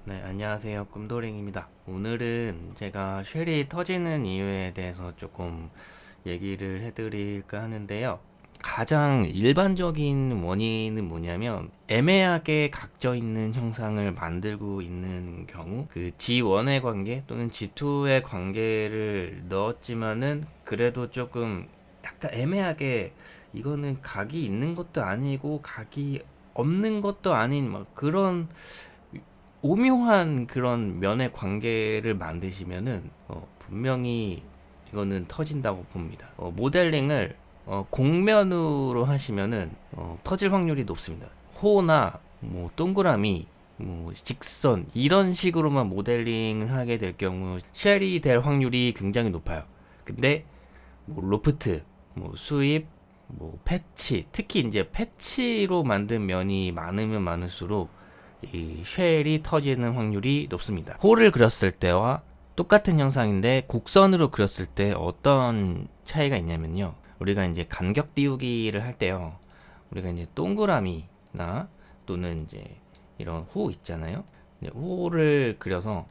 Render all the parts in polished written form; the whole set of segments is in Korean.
네, 안녕하세요. 꿈도링입니다. 오늘은 제가 쉘이 터지는 이유에 대해서 조금 얘기를 해드릴까 하는데요. 가장 일반적인 원인은 뭐냐면 애매하게 각져 있는 형상을 만들고 있는 경우, 그 G1의 관계 또는 G2의 관계를 넣었지만은 그래도 조금 약간 애매하게, 이거는 각이 있는 것도 아니고 각이 없는 것도 아닌 막 그런 오묘한 그런 면의 관계를 만드시면은 분명히 이거는 터진다고 봅니다. 모델링을 곡면으로 하시면은 터질 확률이 높습니다. 호나 뭐 동그라미, 뭐 직선 이런 식으로만 모델링을 하게 될 경우 쉘이 될 확률이 굉장히 높아요. 근데 뭐 로프트, 뭐 수입, 뭐 패치, 특히 이제 패치로 만든 면이 많으면 많을수록 이 쉘이 터지는 확률이 높습니다. 홀을 그렸을 때와 똑같은 형상인데 곡선으로 그렸을 때 어떤 차이가 있냐면요. 우리가 이제 간격 띄우기를 할 때요. 우리가 이제 동그라미나 또는 이제 이런 호 있잖아요. 호를 그려서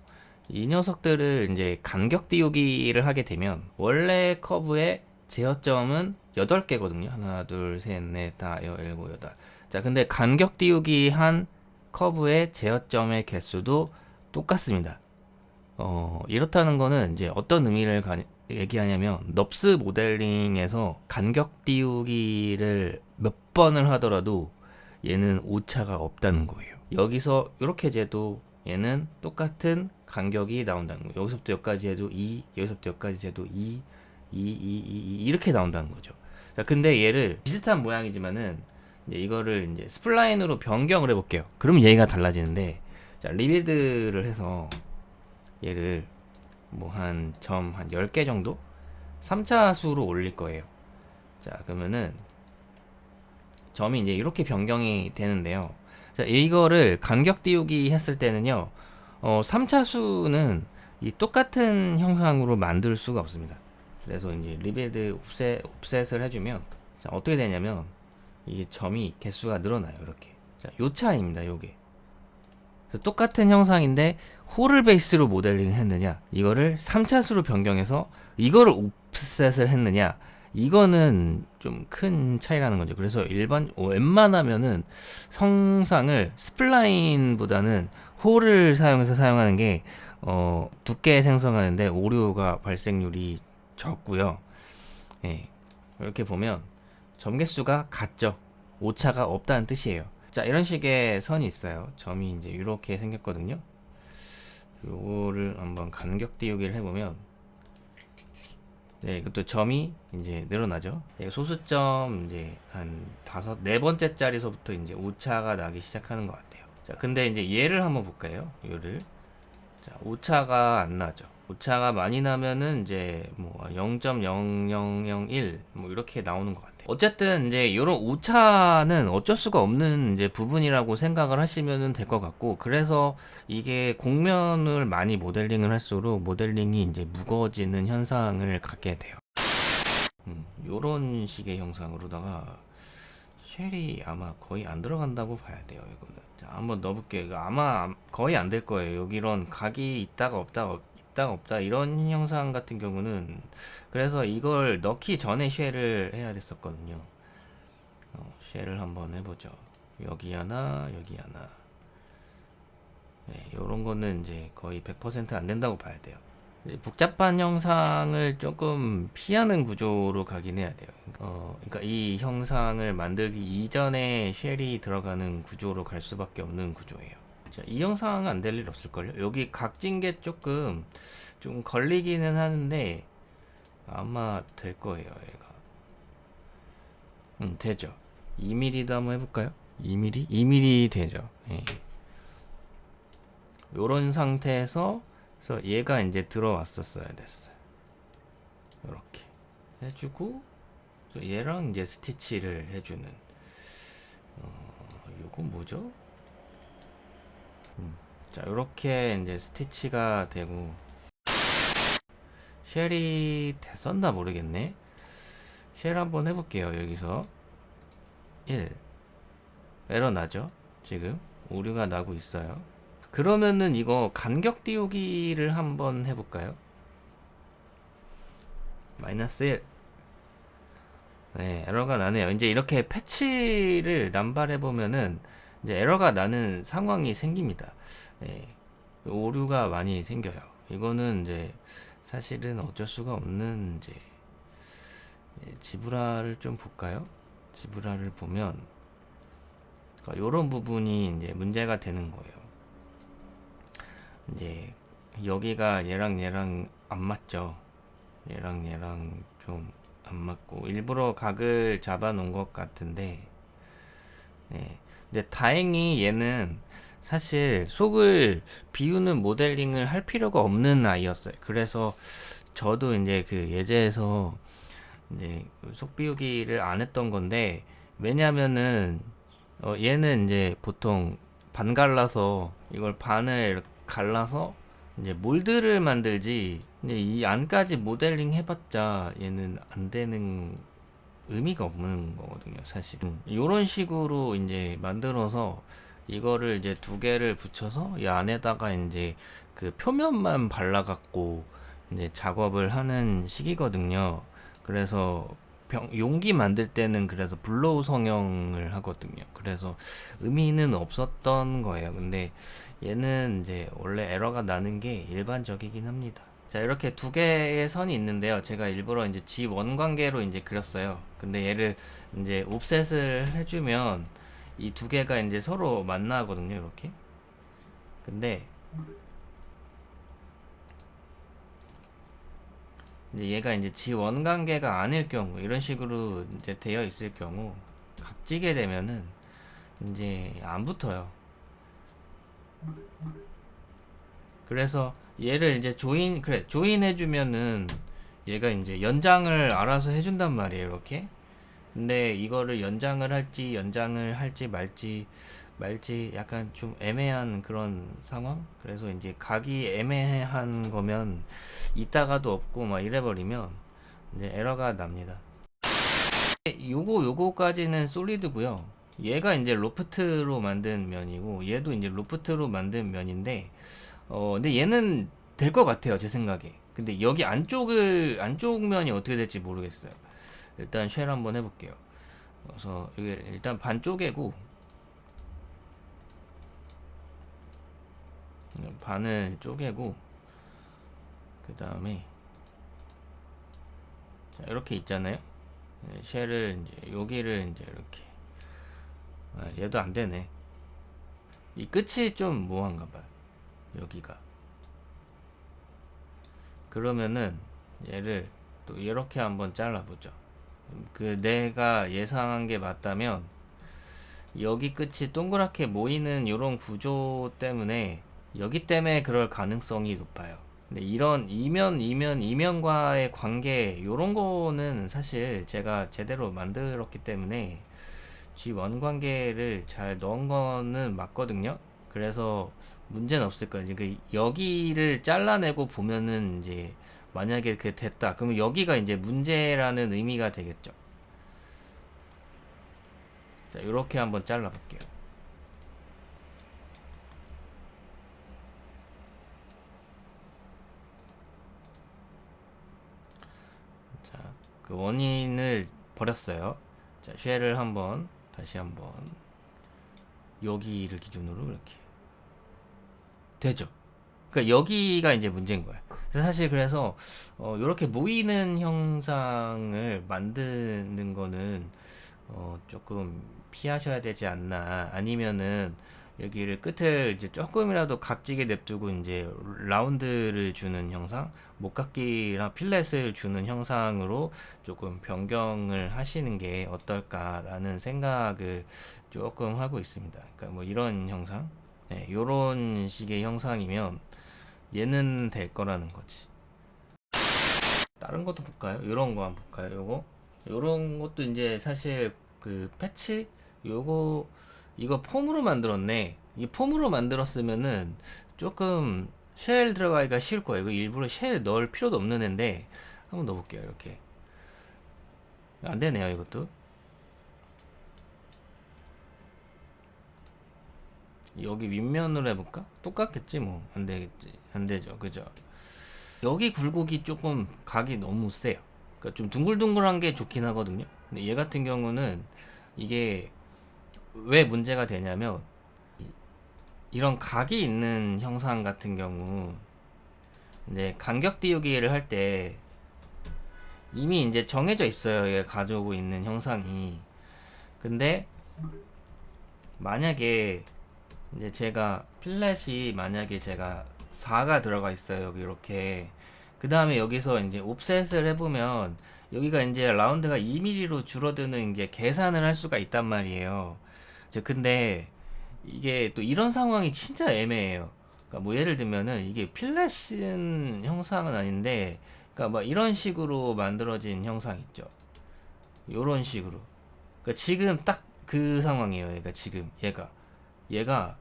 이 녀석들을 이제 간격 띄우기를 하게 되면 원래 커브의 제어점은 8개거든요. 하나, 둘, 셋, 넷, 다, 일곱, 여덟. 자, 근데 간격 띄우기 한 커브의 제어점의 개수도 똑같습니다. 이렇다는 거는 이제 어떤 의미를 얘기하냐면 넙스 모델링에서 간격 띄우기를 몇 번을 하더라도 얘는 오차가 없다는 거예요. 여기서 이렇게 재도 얘는 똑같은 간격이 나온다는 거예요. 여기서부터 여기까지 해도 2, 여기서부터 여기까지 해도 2, 2 이렇게 나온다는 거죠. 자, 근데 얘를 비슷한 모양이지만은 이제 이거를 이제 스플라인으로 변경을 해볼게요. 그럼 얘가 달라지는데, 자, 리빌드를 해서 얘를 뭐 한 점 한 10개 정도 3차 수로 올릴 거예요. 자, 그러면은 점이 이제 이렇게 변경이 되는데요. 자, 이거를 간격 띄우기 했을 때는요, 3차 수는 이 똑같은 형상으로 만들 수가 없습니다. 그래서 이제 리빌드 옵셋을 해주면, 자, 어떻게 되냐면 이 점이 개수가 늘어나요. 이렇게. 자, 요 차이입니다. 요게. 그래서 똑같은 형상인데 홀을 베이스로 모델링 했느냐, 이거를 3차수로 변경해서 이거를 옵셋을 했느냐, 이거는 좀 큰 차이라는 거죠. 그래서 웬만하면은 성상을 스플라인보다는 홀을 사용해서 사용하는 게 두께 생성하는데 오류가 발생률이 적고요. 예, 이렇게 보면 점개수가 같죠. 오차가 없다는 뜻이에요. 자, 이런 식의 선이 있어요. 점이 이제 이렇게 생겼거든요. 요거를 한번 간격 띄우기를 해보면, 네, 이것도 점이 이제 늘어나죠. 네, 소수점 이제 한 네 번째 자리서부터 이제 오차가 나기 시작하는 것 같아요. 자, 근데 이제 얘를 한번 볼까요? 얘를. 자, 오차가 안 나죠. 오차가 많이 나면은 이제 뭐 0.0001 뭐 이렇게 나오는 것 같아요. 어쨌든 이제 이런 오차는 어쩔 수가 없는 이제 부분이라고 생각을 하시면 될 것 같고, 그래서 이게 곡면을 많이 모델링을 할수록 모델링이 이제 무거워지는 현상을 갖게 돼요. 요런 식의 형상으로다가 쉘이 아마 거의 안 들어간다고 봐야 돼요. 이거는. 자, 한번 넣어볼게요. 이거 아마 거의 안 될 거예요. 여기 이런 각이 있다가 없다 이런 형상 같은 경우는, 그래서 이걸 넣기 전에 쉘을 해야 됐었거든요. 쉘을 한번 해보죠. 여기 하나, 여기 하나. 네, 요런 거는 이제 거의 100%안 된다고 봐야 돼요. 복잡한 형상을 조금 피하는 구조로 가긴 해야 돼요. 그러니까 이 형상을 만들기 이전에 쉘이 들어가는 구조로 갈 수밖에 없는 구조예요. 자, 이 형상은 안 될 일 없을걸요? 여기 각진 게 조금 좀 걸리기는 하는데 아마 될 거예요, 얘가. 되죠. 2mm도 한번 해볼까요? 2mm? 2mm 되죠. 예. 요런 상태에서 그래서 얘가 이제 들어왔었어야 됐어요. 이렇게 해주고, 얘랑 이제 스티치를 해주는, 요거 뭐죠? 자, 이렇게 이제 스티치가 되고, 쉘이 됐었나 모르겠네. 쉘 한번 해볼게요. 여기서 1 에러 나죠? 지금 오류가 나고 있어요. 그러면은 이거 간격 띄우기를 한번 해볼까요? 마이너스 1. 네, 에러가 나네요. 이제 이렇게 패치를 남발해보면은 이제 에러가 나는 상황이 생깁니다. 네, 오류가 많이 생겨요. 이거는 이제 사실은 어쩔 수가 없는 이제 지브라를 좀 볼까요? 지브라를 보면 이런 부분이 이제 문제가 되는 거예요. 이제 여기가 얘랑 안 맞죠. 얘랑 좀 안 맞고 일부러 각을 잡아 놓은 것 같은데, 네. 근데 다행히 얘는 사실 속을 비우는 모델링을 할 필요가 없는 아이였어요. 그래서 저도 이제 그 예제에서 이제 속 비우기를 안 했던 건데, 왜냐면은 얘는 이제 보통 반 갈라서 이걸 반을 이렇게 갈라서 이제 몰드를 만들지, 이제 이 안까지 모델링 해봤자 얘는 안 되는, 의미가 없는 거거든요, 사실. 이런 식으로 이제 만들어서 이거를 이제 두 개를 붙여서 이 안에다가 이제 그 표면만 발라갖고 이제 작업을 하는 식이거든요. 그래서 용기 만들 때는 그래서 블로우 성형을 하거든요. 그래서 의미는 없었던 거예요. 근데 얘는 이제 원래 에러가 나는 게 일반적이긴 합니다. 자, 이렇게 두 개의 선이 있는데요. 제가 일부러 이제 G1 관계로 이제 그렸어요. 근데 얘를 이제 옵셋을 해주면 이 두 개가 이제 서로 만나거든요. 이렇게. 근데 이제 얘가 이제 G1 관계가 아닐 경우, 이런 식으로 이제 되어 있을 경우 각지게 되면은 이제 안 붙어요. 그래서 얘를 이제 조인 해주면은 얘가 이제 연장을 알아서 해준단 말이에요. 이렇게. 근데 이거를 연장을 할지 말지 약간 좀 애매한 그런 상황. 그래서 이제 각이 애매한 거면 이따가도 없고 막 이래버리면 이제 에러가 납니다. 요거까지는 솔리드고요. 얘가 이제 로프트로 만든 면이고, 얘도 이제 로프트로 만든 면인데, 근데 얘는 될 것 같아요, 제 생각에. 근데 여기 안쪽 면이 어떻게 될지 모르겠어요. 일단 쉘 한번 해볼게요. 그래서 이게 일단 반 쪼개고, 반을 쪼개고, 그 다음에 이렇게 있잖아요. 쉘을 이제 여기를 이제 이렇게, 얘도 안 되네. 이 끝이 좀 모호한가 봐요. 여기가. 그러면은 얘를 또 이렇게 한번 잘라보죠. 그 내가 예상한 게 맞다면 여기 끝이 동그랗게 모이는 이런 구조 때문에, 여기 때문에 그럴 가능성이 높아요. 근데 이런 이면과의 관계, 요런 거는 사실 제가 제대로 만들었기 때문에 G1 관계를 잘 넣은 거는 맞거든요. 그래서 문제는 없을 거예요. 그 여기를 잘라내고 보면은 이제 만약에 그게 됐다. 그러면 여기가 이제 문제라는 의미가 되겠죠. 자, 이렇게 한번 잘라볼게요. 자, 그 원인을 버렸어요. 자, 쉘을 한번 다시 한번 여기를 기준으로 이렇게 되죠. 그러니까 여기가 이제 문제인 거야. 사실 그래서 이렇게 모이는 형상을 만드는 거는 조금 피하셔야 되지 않나. 아니면은 여기를 끝을 이제 조금이라도 각지게 냅두고 이제 라운드를 주는 형상, 목각기랑 필렛을 주는 형상으로 조금 변경을 하시는 게 어떨까라는 생각을 조금 하고 있습니다. 그러니까 뭐 이런 형상, 네, 요런 식의 형상이면 얘는 될 거라는 거지. 다른 것도 볼까요? 이런 거 한번 볼까요? 요런 것도 이제 사실 그 패치, 요거 이거 폼으로 만들었네. 이 폼으로 만들었으면은 조금 쉘 들어가기가 쉬울 거예요. 이거 일부러 쉘 넣을 필요도 없는 앤데 한번 넣어볼게요. 이렇게 안 되네요. 이것도. 여기 윗면으로 해볼까? 똑같겠지 뭐. 안 되겠지. 안 되죠. 그죠? 여기 굴곡이 조금 각이 너무 세요. 그러니까 좀 둥글둥글한 게 좋긴 하거든요. 근데 얘 같은 경우는 이게 왜 문제가 되냐면 이런 각이 있는 형상 같은 경우 이제 간격 띄우기를 할 때 이미 이제 정해져 있어요. 얘 가지고 있는 형상이. 근데 만약에 이제 제가 필렛이 만약에 제가 4가 들어가 있어요. 여기 이렇게. 그 다음에 여기서 이제 옵셋을 해보면 여기가 이제 라운드가 2mm로 줄어드는 게 계산을 할 수가 있단 말이에요. 근데 이게 또 이런 상황이 진짜 애매해요. 그러니까 뭐 예를 들면은 이게 필렛은 형상은 아닌데, 그러니까 뭐 이런 식으로 만들어진 형상 있죠. 요런 식으로. 그러니까 지금 딱 그 상황이에요. 그러니까 지금 얘가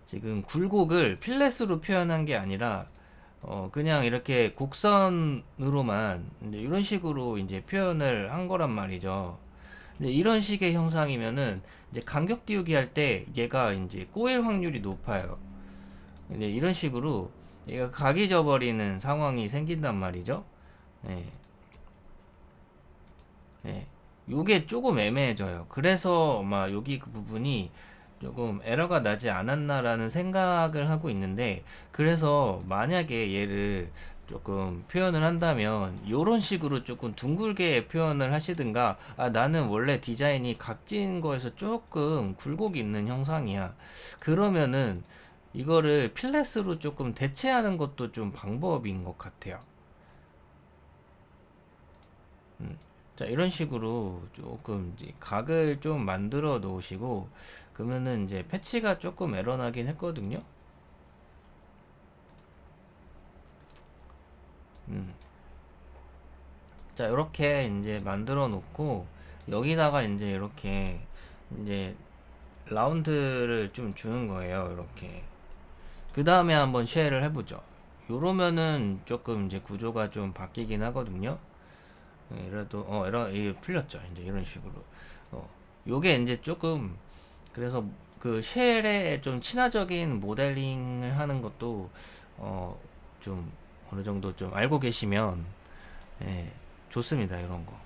지금 굴곡을 필렛으로 표현한 게 아니라 그냥 이렇게 곡선으로만 이제 이런 식으로 이제 표현을 한 거란 말이죠. 근데 이런 식의 형상이면은 이제 간격 띄우기 할 때 얘가 이제 꼬일 확률이 높아요. 근데 이런 식으로 얘가 각이 져버리는 상황이 생긴단 말이죠. 예. 예. 요게 조금 애매해져요. 그래서 아마 여기 그 부분이 조금 에러가 나지 않았나라는 생각을 하고 있는데, 그래서 만약에 얘를 조금 표현을 한다면 요런 식으로 조금 둥글게 표현을 하시든가, 아 나는 원래 디자인이 각진 거에서 조금 굴곡이 있는 형상이야, 그러면은 이거를 필렛으로 조금 대체하는 것도 좀 방법인 것 같아요. 음. 자, 이런 식으로 조금 이제 각을 좀 만들어 놓으시고, 그러면은 이제 패치가 조금 에러 나긴 했거든요. 음. 자, 이렇게 이제 만들어 놓고, 여기다가 이제 이렇게 이제 라운드를 좀 주는 거예요. 이렇게. 그 다음에 한번 쉐어를 해보죠. 요러면은 조금 이제 구조가 좀 바뀌긴 하거든요. 이래도 이게 풀렸죠. 이제 이런 식으로. 요게 이제 조금, 그래서 그 쉘에 좀 친화적인 모델링을 하는 것도 좀 어느 정도 좀 알고 계시면 예, 좋습니다. 이런 거.